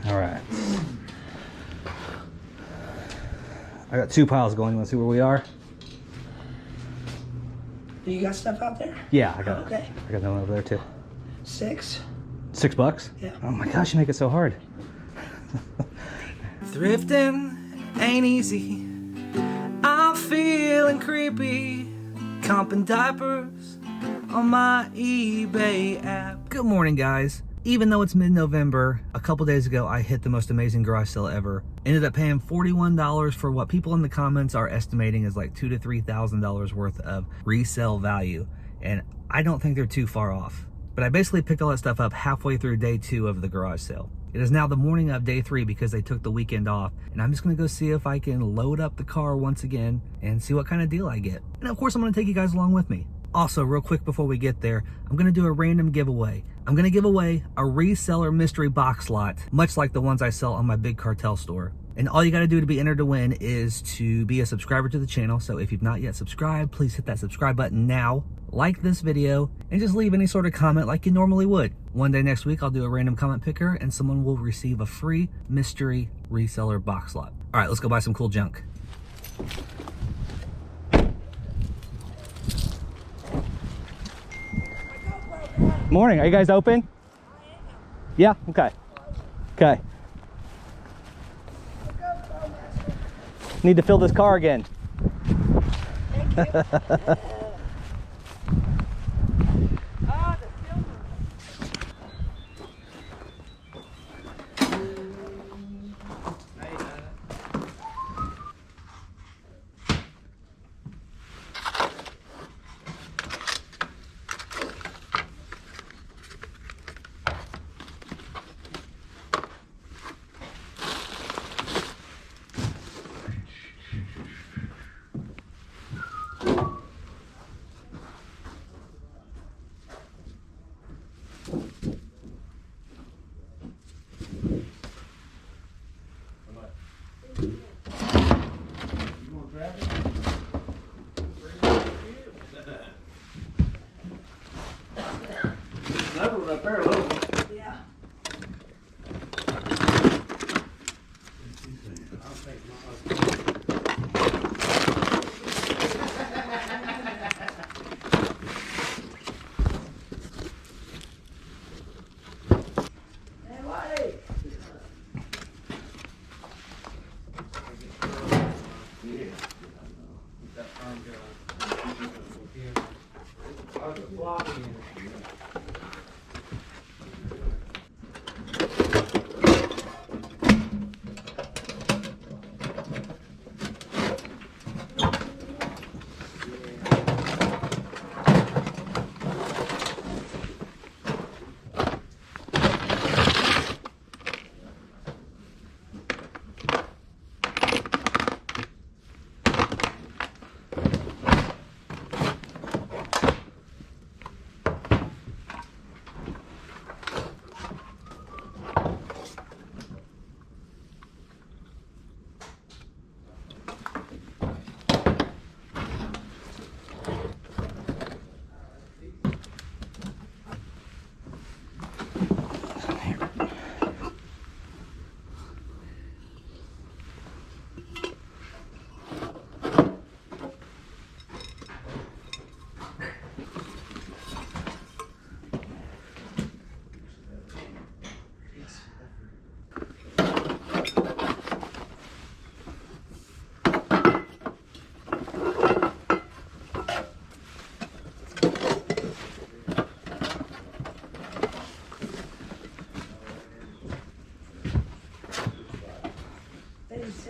All right. I got 2 piles going. You want to see where we are? Do you got stuff out there? Yeah, I got. Okay. I got one over there too. 6. $6? Yeah. Oh my gosh, you make it so hard. Thrifting ain't easy. I'm feeling creepy. Comping diapers on my eBay app. Good morning, guys. Even though it's mid-November, a couple days ago I hit the most amazing garage sale ever. Ended up paying $41 for what people in the comments are estimating is like $2,000 to $3,000 worth of resale value. And I don't think they're too far off. But I basically picked all that stuff up halfway through day 2 of the garage sale. It is now the morning of day 3 because they took the weekend off. And I'm just gonna go see if I can load up the car once again and see what kind of deal I get. And of course, I'm gonna take you guys along with me. Also, real quick before we get there, I'm gonna do a random giveaway. I'm gonna give away a reseller mystery box lot, much like the ones I sell on my big cartel store. And all you gotta do to be entered to win is to be a subscriber to the channel. So if you've not yet subscribed, please hit that subscribe button now, like this video, and just leave any sort of comment like you normally would. One day next week, I'll do a random comment picker and someone will receive a free mystery reseller box lot. All right, let's go buy some cool junk. Morning. Are you guys open? Yeah. Okay. Okay. Need to fill this car again. Yeah. Hey, buddy.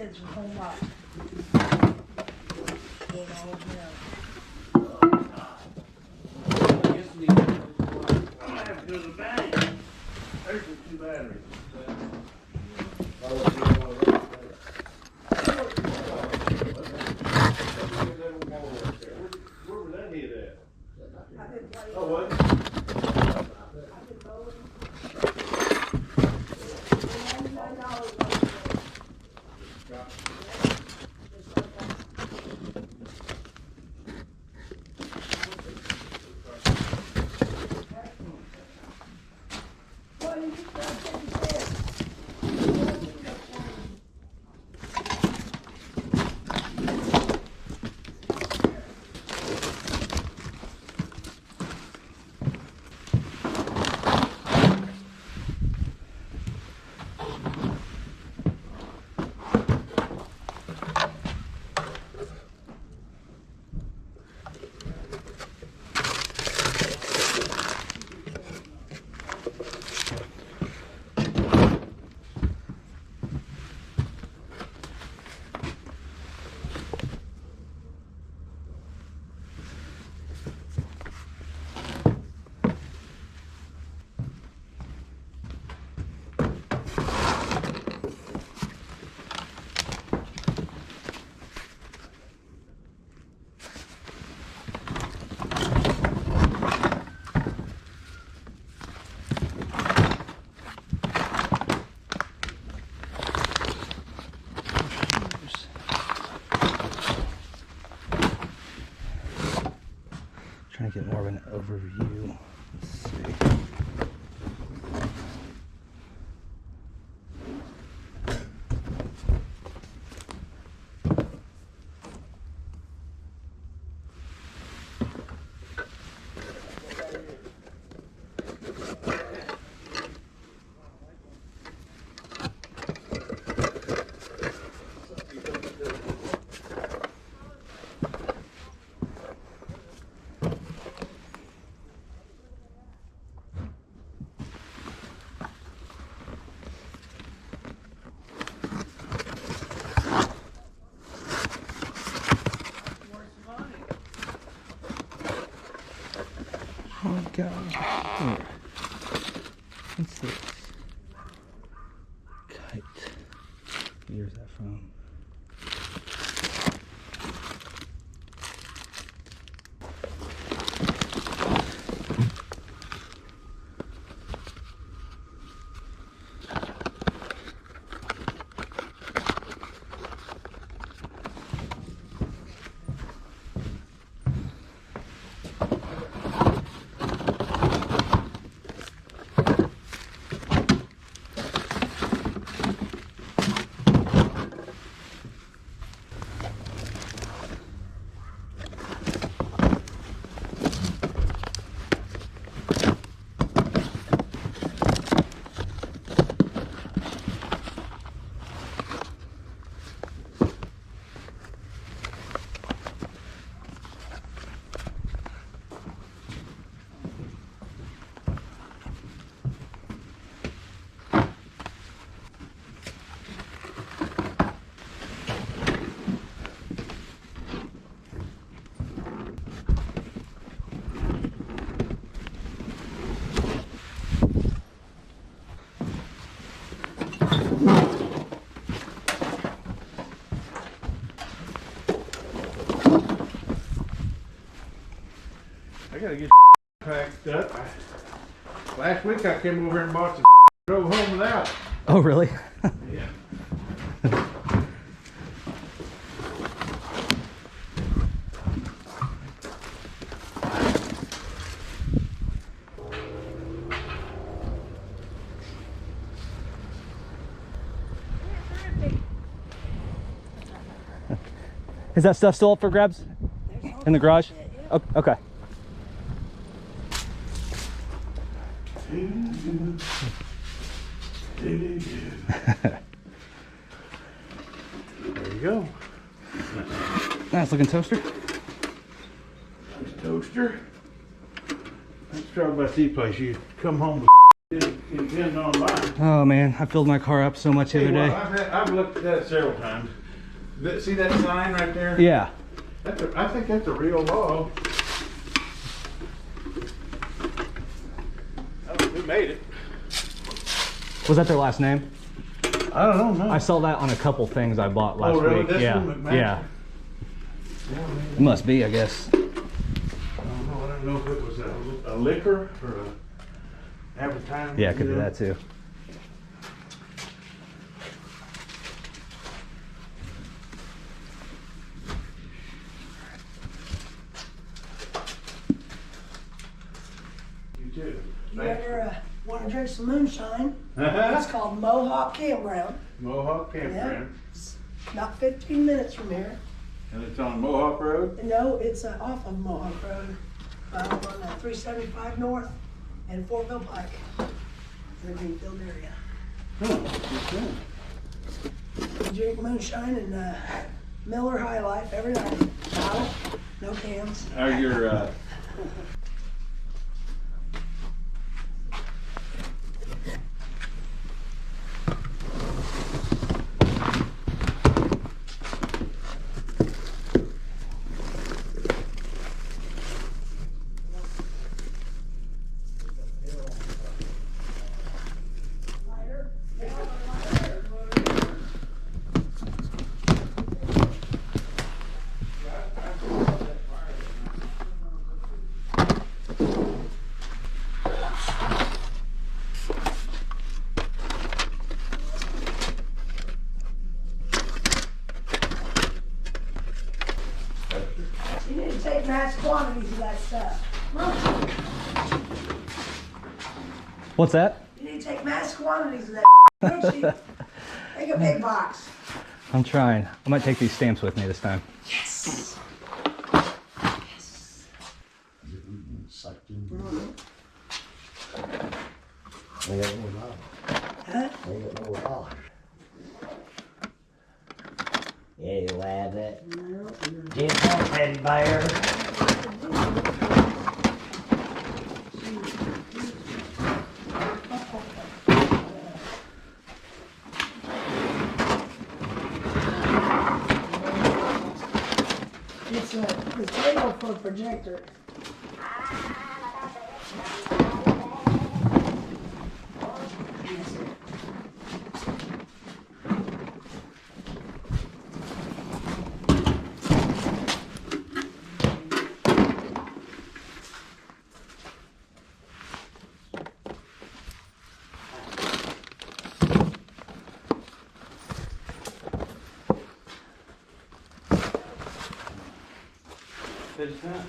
It's a whole lot. There's the 2 batteries. Where was that hit at? Oh, what? overview. Let's see. Oh my God. Here. What's this? Kite. Where's that from? I gotta get packed up. Last week I came over here and bought some drove home without. Oh, really? Yeah. Is that stuff still up for grabs in the garage? Oh, okay. There you go. Nice looking toaster. Nice toaster. That's trouble by place. You come home with depend on mine. Oh man, I filled my car up so much the other day. I've looked at that several times. See that sign right there? Yeah. I think that's a real log. Oh, who made it? Was that their last name? I don't know. I saw that on a couple things I bought last Oh, really? week. This Yeah. one, McMaster? Yeah. Yeah, It must be, I guess. I don't know if it was a liquor or a advertisement. Yeah, it could you be know? that too. You too. You ever want to drink some moonshine? It's called Mohawk Campground. Mohawk Yeah. Campground. It's about 15 minutes from here. And it's on Mohawk Road? No, it's off of Mohawk Road, on 375 North and Fortville Pike, in the Greenfield area. Huh. We drink moonshine and Miller High Life every night. Bottle, no cans. Are your You need to take mass quantities of that stuff. What's that? You need to take mass quantities of that. Don't you? Take a big box. I'm trying. I might take these stamps with me this time. Yes. Sucked in. They got no dollars. Huh? They got no dollars. Yeah, you'll have that. Jim teddy bear. It's the table for a projector. Finish that.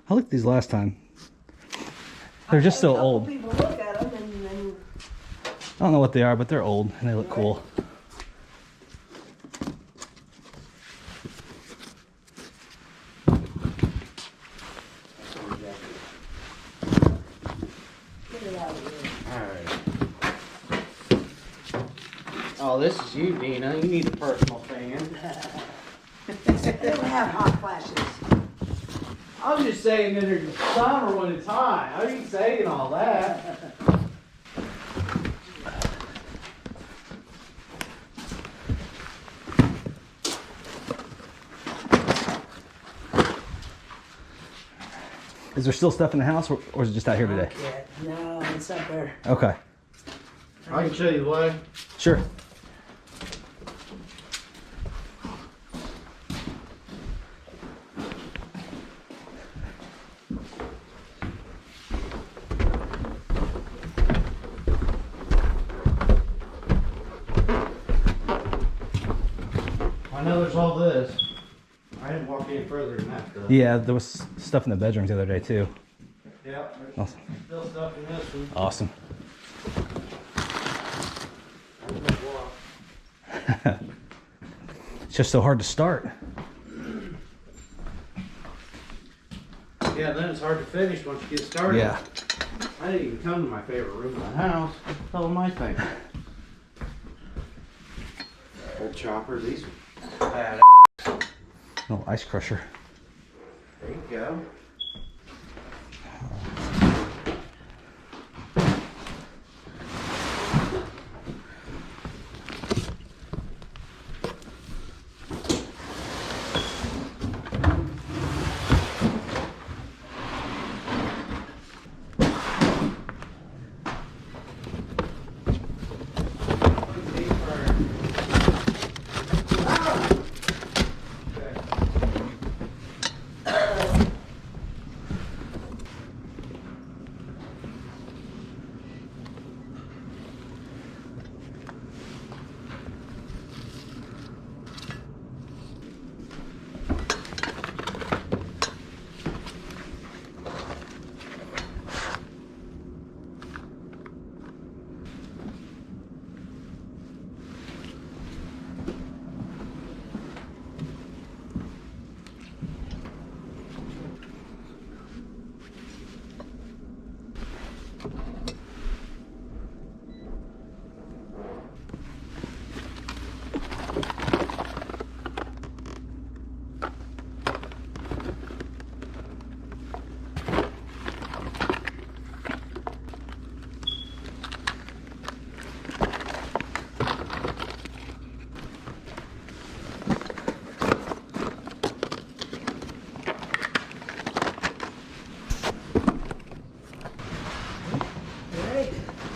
I looked at these last time. They're just so A couple old. people look at them and I don't know what they are, but they're old and they look cool. get it out of here. Alright. Oh, this is you, Dina. You need a personal fan. They don't have hot flashes. I'm just saying that there's summer when it's hot. I ain't saying all that. Is there still stuff in the house or is it just out here today? Yeah, no, it's up there. Okay. I can show you the way. Sure. I know there's all this. I didn't walk any further than that, though. Yeah, there was stuff in the bedrooms the other day too. Yeah, there's Awesome. still stuff in this one. Awesome. It's just so hard to start. Yeah, then it's hard to finish once you get started. Yeah. I didn't even come to my favorite room in the house. What the hell am I thinking? Old chopper, these are bad. Little ice crusher. There you go.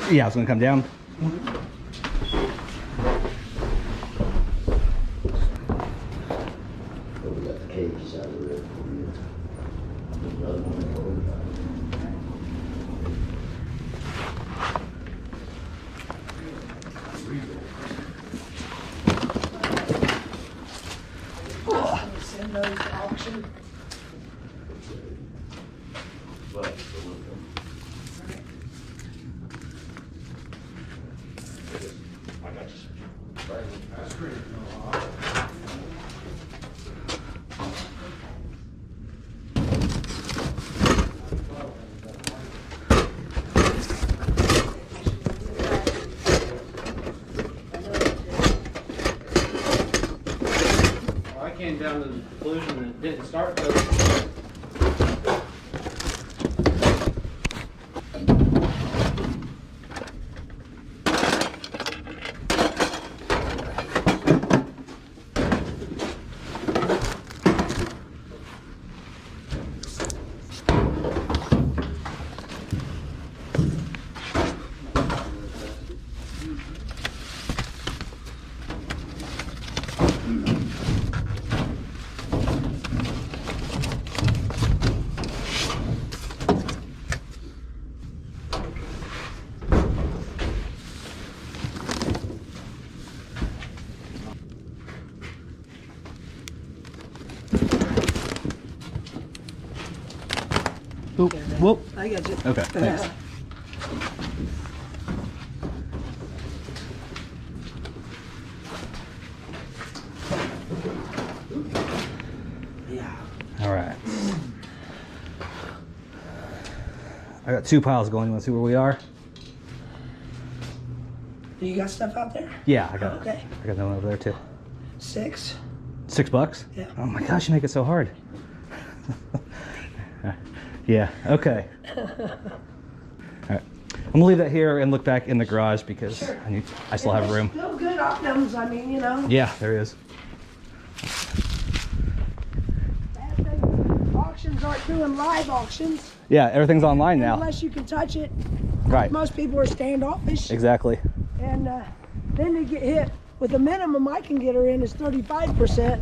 Yeah, I was gonna come down. Oh, we got the cages out of the red for you. Another one over there. send those to auction. Well, I came down to the conclusion that it didn't start though. Oop, whoop. I got you. Okay, thanks. All right. I got 2 piles going. You want to see where we are? Do you got stuff out there? Yeah, I got. Okay. I got that one over there too. 6. $6? Yeah. Oh my gosh, you make it so hard. Yeah. Okay. All right. I'm gonna leave that here and look back in the garage because Sure. I still have room. Still good items, I mean, you know. Yeah, there is. Bad thing, auctions aren't doing live auctions Yeah, everything's online now. unless you can touch it. Right. Most people are standoffish, Exactly. and then they get hit with the minimum I can get her in is 35%,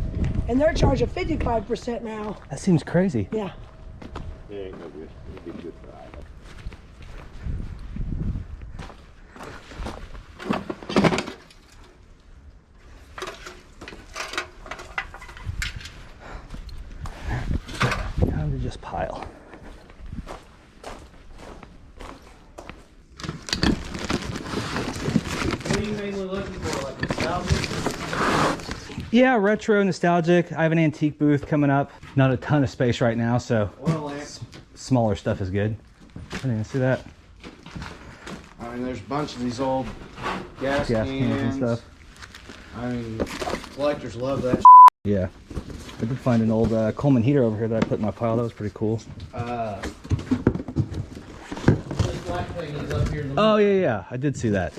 and they're charging 55% now. That seems crazy. Yeah. It ain't no good. It'd be good for eye. Time to just pile. What are you mainly looking for? Like nostalgic? Yeah, retro, nostalgic. I have an antique booth coming up. Not a ton of space right now, so Oil lamps. smaller stuff is good. I didn't even see that. I mean, there's a bunch of these old gas, Gas cans and stuff. I mean, collectors love that. Yeah. I did find an old Coleman heater over here that I put in my pile. That was pretty cool. This black thing is up here in the Oh, yeah, yeah. I did see that.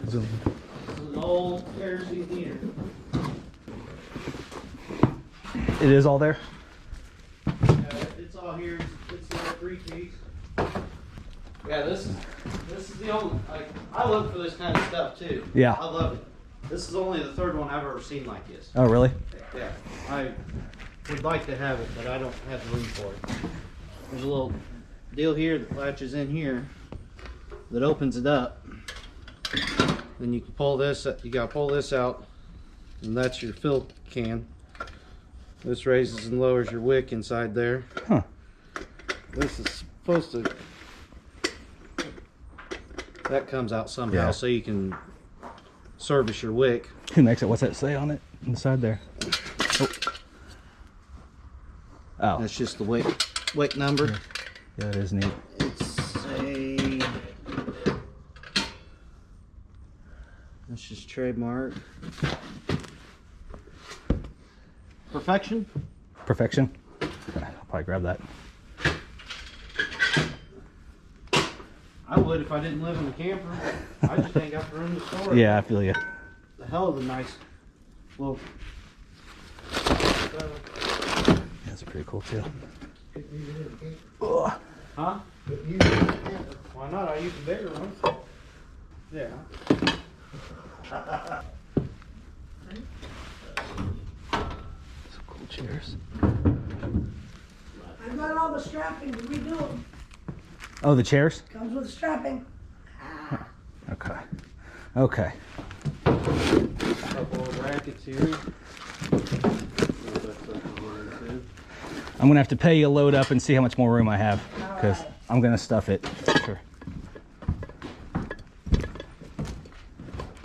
This is an old kerosene heater. It is all there? It's all here. It's a 3-piece. Yeah, this is the only, like, I look for this kind of stuff too. Yeah. I love it. This is only the third one I've ever seen like this. Oh, really? Yeah, I would like to have it, but I don't have the room for it. There's a little deal here that latches in here that opens it up. Then you can pull this, you gotta pull this out, and that's your fill can. This raises and lowers your wick inside there. Huh. This is supposed to, that comes out somehow, Yeah. so you can service your wick. Who makes it? What's that say on it? Inside there. Oh. Oh. That's just the wick number. Yeah, that is neat. It's a, that's just trademark. Perfection. Perfection. I'll probably grab that. I would if I didn't live in a camper. I just ain't got the room to store it. Yeah, I feel you. The hell of a nice little. That's pretty cool too. Huh? Why not? I use the bigger one. Yeah. Some cool chairs. I've got all the strapping to redo them. Oh, the chairs? Comes with strapping. Okay. Okay. Couple of brackets here. I'm gonna have to pay you a load up and see how much more room I have, because I'm gonna stuff it. Sure.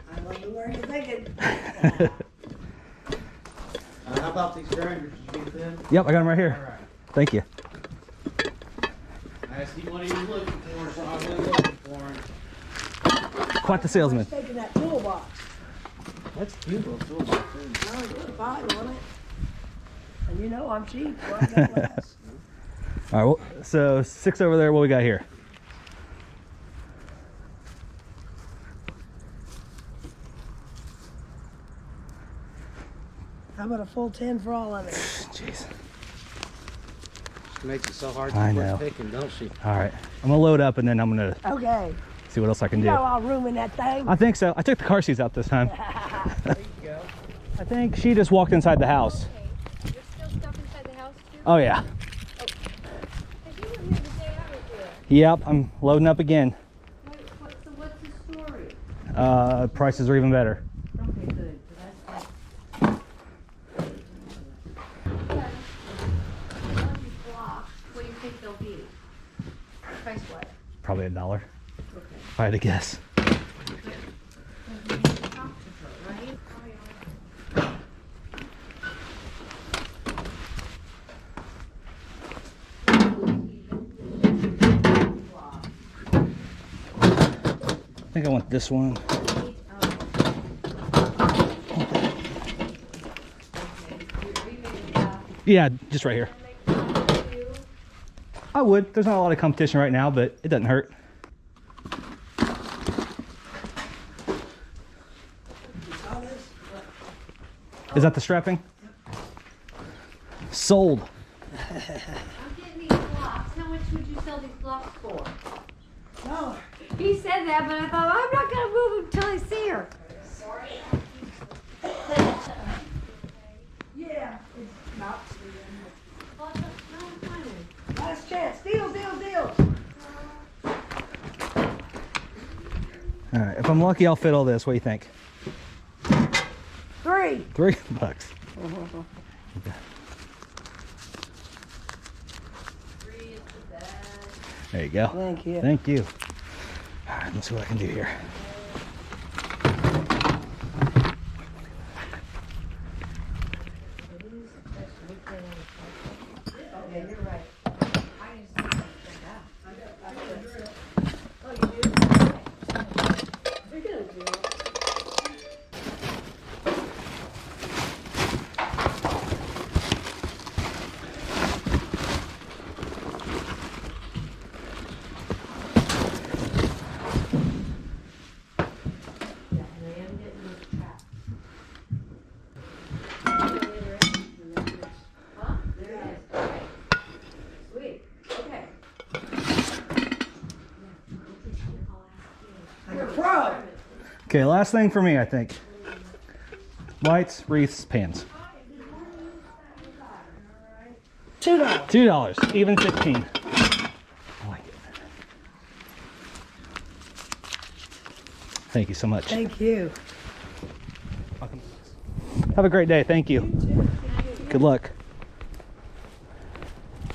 I love the word you're thinking. How about these grinders? Did you get them? Yep, I got them right All here. right. Thank you. I asked him what he was looking for, so I went looking for him. Quite the salesman. Taking that toolbox. That's cute little toolbox. No, it was fine, wasn't it? And you know I'm cheap, so I got less. All right, well, so 6 over there. What we got here? How about a full 10 for all of it? Jeez. She makes it so hard I to know. quit picking, don't she? All right, I'm gonna load up and then I'm gonna Okay. see what else I can You do. got all room in that thing? I think so. I took the car seats out this time. There you go. I think she just walked inside the house. Okay. You're still stuck inside the house too? Oh yeah. Because you were here the day I was there. Yep, I'm loading up again. So what's the story? Prices are even better. Okay, good. So that's like... Blocks, what do you think they'll be? Price what? Probably $1. Okay. If I had to guess. You need to talk to her, right? I think I want this one. Yeah, just right here. I would. There's not a lot of competition right now, but it doesn't hurt. Is that the strapping? Sold. I'm getting these blocks. How much would you sell these blocks for? No. He said that, but I thought, I'm not going to move until I see her. Yeah, it's not. Well, no, it's fine. Last chance. Deal, deal, deal. All right. If I'm lucky, I'll fit all this. What do you think? 3. $3. There you go. Thank you. Thank you. All right, let's see what I can do here. Okay, you're right. I just need to check out. Oh, you do? You're gonna do it. Yeah, and I am getting those traps. Huh? There it is. Okay. Sweet. Okay. Like a pro. Okay, last thing for me, I think. Lights, wreaths, pans. $2. $2, even 15. I like it. Thank you so much. Thank you. Have a great day. Thank you. Good luck.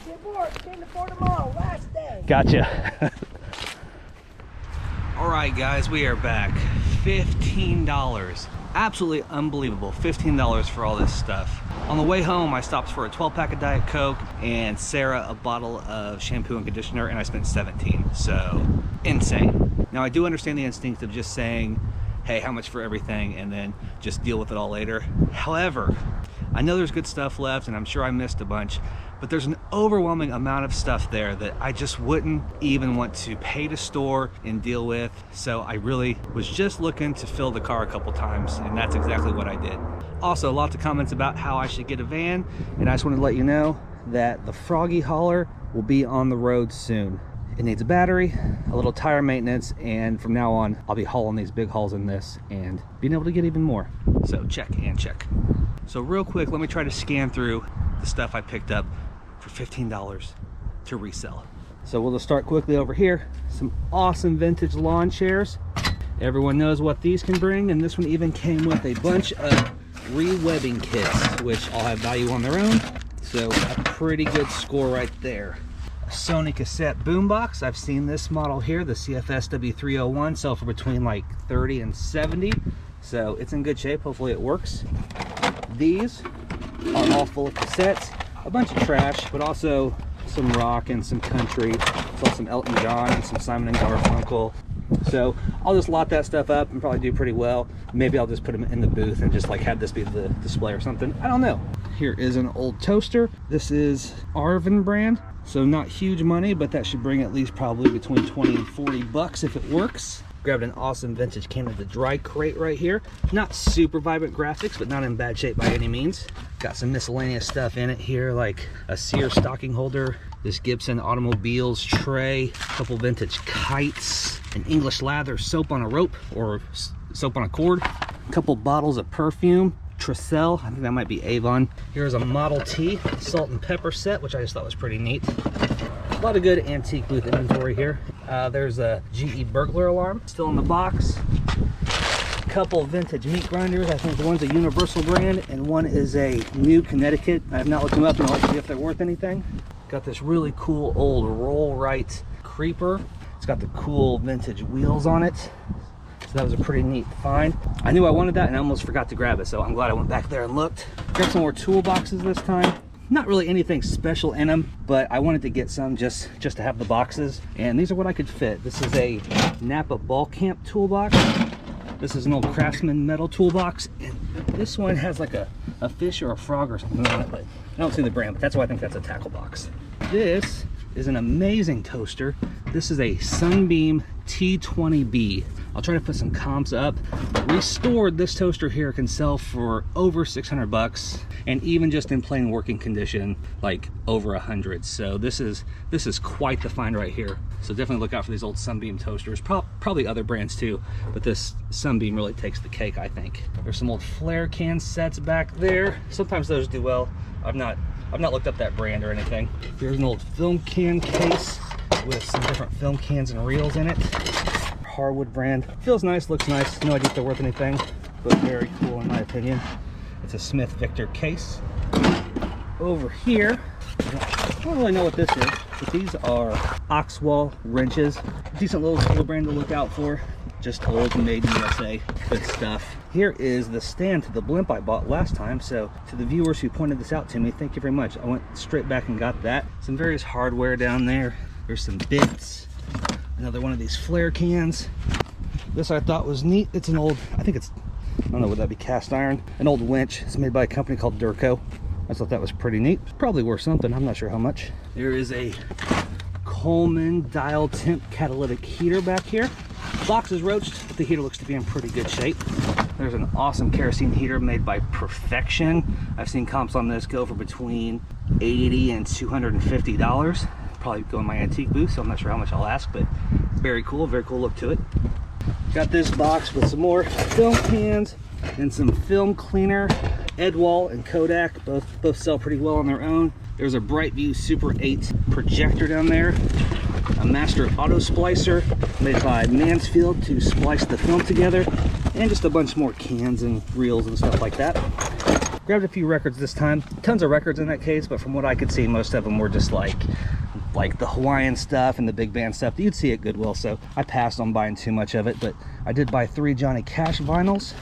Get more. 10 to 4 tomorrow. Last day. Gotcha. All right, guys, we are back. $15. Absolutely unbelievable. $15 for all this stuff. On the way home, I stopped for a 12-pack of Diet Coke and Sarah a bottle of shampoo and conditioner, and I spent $17. So insane. Now, I do understand the instinct of just saying, hey, how much for everything, and then just deal with it all later. However, I know there's good stuff left, and I'm sure I missed a bunch, but there's an overwhelming amount of stuff there that I just wouldn't even want to pay to store and deal with. So I really was just looking to fill the car a couple times, and that's exactly what I did. Also, lots of comments about how I should get a van, and I just wanted to let you know that the Froggy hauler will be on the road soon. It needs a battery, a little tire maintenance, and from now on, I'll be hauling these big hauls in this and being able to get even more. So check and check. So real quick, let me try to scan through the stuff I picked up for $15 to resell. So we'll just start quickly over here. Some awesome vintage lawn chairs. Everyone knows what these can bring, and this one even came with a bunch of re-webbing kits, which all have value on their own. So a pretty good score right there. A Sony cassette boombox. I've seen this model here, the CFSW301, sell for between like 30 and 70. So it's in good shape. Hopefully it works. These are all full of cassettes. A bunch of trash, but also some rock and some country. Saw some Elton John and some Simon and Garfunkel. So I'll just lot that stuff up and probably do pretty well. Maybe I'll just put them in the booth and just like have this be the display or something. I don't know. Here is an old toaster. This is Arvin brand. So not huge money, but that should bring at least probably between 20 and 40 bucks if it works. Grabbed an awesome vintage Canada Dry crate right here. Not super vibrant graphics, but not in bad shape by any means. Got some miscellaneous stuff in it here, like a Sears stocking holder, this Gibson Automobiles tray, a couple vintage kites, an English lather soap on a rope or soap on a cord, a couple bottles of perfume, Resell, I think that might be Avon. Here's a Model T salt and pepper set, which I just thought was pretty neat. A lot of good antique booth inventory here. There's a GE burglar alarm still in the box. A couple vintage meat grinders. I think one's a Universal brand and one is a New Connecticut. I have not looked them up and I'll see if they're worth anything. Got this really cool old Roll Right creeper. It's got the cool vintage wheels on it. So that was a pretty neat find. I knew I wanted that and I almost forgot to grab it, so I'm glad I went back there and looked. Got some more toolboxes this time. Not really anything special in them, but I wanted to get some just to have the boxes. And these are what I could fit. This is a Napa Ball Camp toolbox. This is an old Craftsman metal toolbox. And this one has like a fish or a frog or something on it, but I don't see the brand, but that's why I think that's a tackle box. This is an amazing toaster. This is a Sunbeam T20B. I'll try to put some comps up. Restored, this toaster here can sell for over 600 bucks, and even just in plain working condition, like over 100. So this is quite the find right here. So definitely look out for these old Sunbeam toasters. Probably other brands too, but this Sunbeam really takes the cake, I think. There's some old flare can sets back there. Sometimes those do well. I've not looked up that brand or anything. Here's an old film can case with some different film cans and reels in it. Harwood brand. Feels nice, looks nice. No idea if they're worth anything, but very cool in my opinion. It's a Smith Victor case. Over here, I don't really know what this is, but these are Oxwall wrenches. Decent little tool brand to look out for. Just old, made in USA. Good stuff. Here is the stand to the blimp I bought last time. So to the viewers who pointed this out to me, thank you very much. I went straight back and got that. Some various hardware down there. There's some bits. Another one of these flare cans. This I thought was neat. It's an old, I don't know, would that be cast iron? An old winch. It's made by a company called Durco. I thought that was pretty neat. Probably worth something, I'm not sure how much. There is a Coleman dial temp catalytic heater back here. Box is roached, but the heater looks to be in pretty good shape. There's an awesome kerosene heater made by Perfection. I've seen comps on this go for between $80 and $250. Probably go in my antique booth, so I'm not sure how much I'll ask, but very cool look to it. Got this box with some more film cans and some film cleaner. Edwall and Kodak both sell pretty well on their own. There's a Brightview Super 8 projector down there, a Master Auto Splicer made by Mansfield to splice the film together, and just a bunch more cans and reels and stuff like that. Grabbed a few records this time. Tons of records in that case, but from what I could see, most of them were just like the Hawaiian stuff and the big band stuff that you'd see at Goodwill, so I passed on buying too much of it. But I did buy 3 Johnny Cash vinyls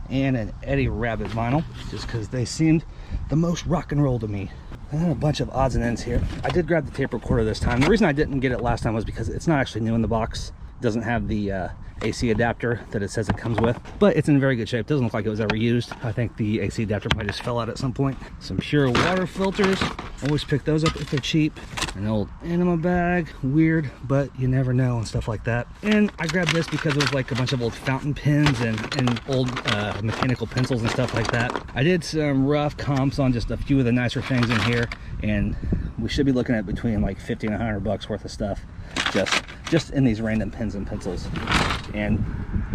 and an Eddie Rabbit vinyl, just because they seemed the most rock and roll to me. And then a bunch of odds and ends here. I did grab the tape recorder this time. The reason I didn't get it last time was because it's not actually new in the box. It doesn't have the AC adapter that it says it comes with, but it's in very good shape. Doesn't look like it was ever used. I think the AC adapter might just fell out at some point. Some pure water filters. Always pick those up if they're cheap. An old enema bag. Weird, but you never know and stuff like that. And I grabbed this because it was like a bunch of old fountain pens and old mechanical pencils and stuff like that. I did some rough comps on just a few of the nicer things in here, and we should be looking at between like 50 and 100 bucks worth of stuff just in these random pens and pencils, and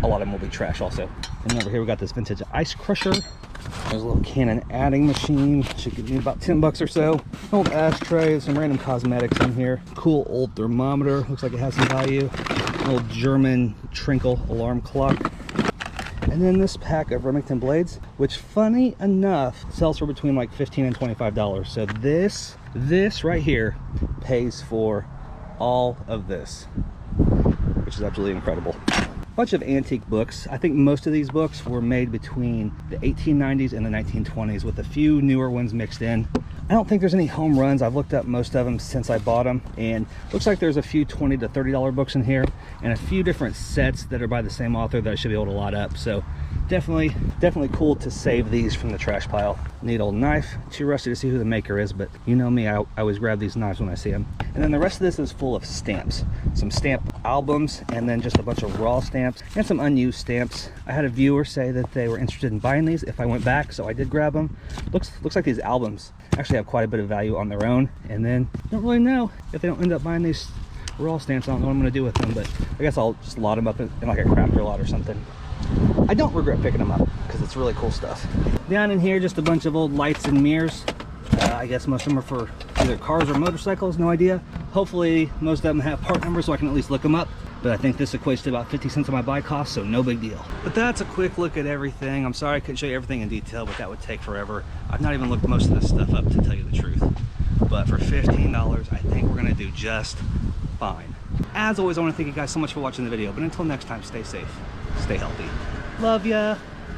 a lot of them will be trash also. And over here we got this vintage ice crusher. There's a little Canon adding machine, should give me about 10 bucks or so. Old ashtray, some random cosmetics in here. Cool old thermometer, looks like it has some value. An old German Trinkle alarm clock. And then this pack of Remington blades, which funny enough sells for between like $15 and $25. So this right here pays for all of this, which is absolutely incredible. Bunch of antique books. I think most of these books were made between the 1890s and the 1920s, with a few newer ones mixed in. I don't think there's any home runs. I've looked up most of them since I bought them, and looks like there's a few $20 to $30 books in here, and a few different sets that are by the same author that I should be able to lot up. So definitely cool to save these from the trash pile. Neat old knife. Too rusty to see who the maker is, but you know me, I always grab these knives when I see them. And then the rest of this is full of stamps. Some stamp albums, and then just a bunch of raw stamps and some unused stamps. I had a viewer say that they were interested in buying these if I went back, so I did grab them. Looks like these albums actually have quite a bit of value on their own, and then don't really know if they don't end up buying these raw stamps. I don't know what I'm going to do with them, but I guess I'll just lot them up in like a crafter lot or something. I don't regret picking them up because it's really cool stuff. Down in here, just a bunch of old lights and mirrors. I guess most of them are for either cars or motorcycles, no idea. Hopefully most of them have part numbers so I can at least look them up. But I think this equates to about 50 cents on my buy cost, so no big deal. But that's a quick look at everything. I'm sorry I couldn't show you everything in detail, but that would take forever. I've not even looked most of this stuff up, to tell you the truth. But for $15, I think we're gonna do just fine. As always, I wanna thank you guys so much for watching the video, but until next time, stay safe, stay healthy. Love ya,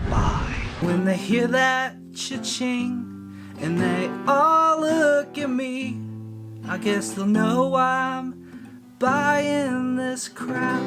bye. When they hear that cha-ching and they all look at me, I guess they'll know I'm buying this crap.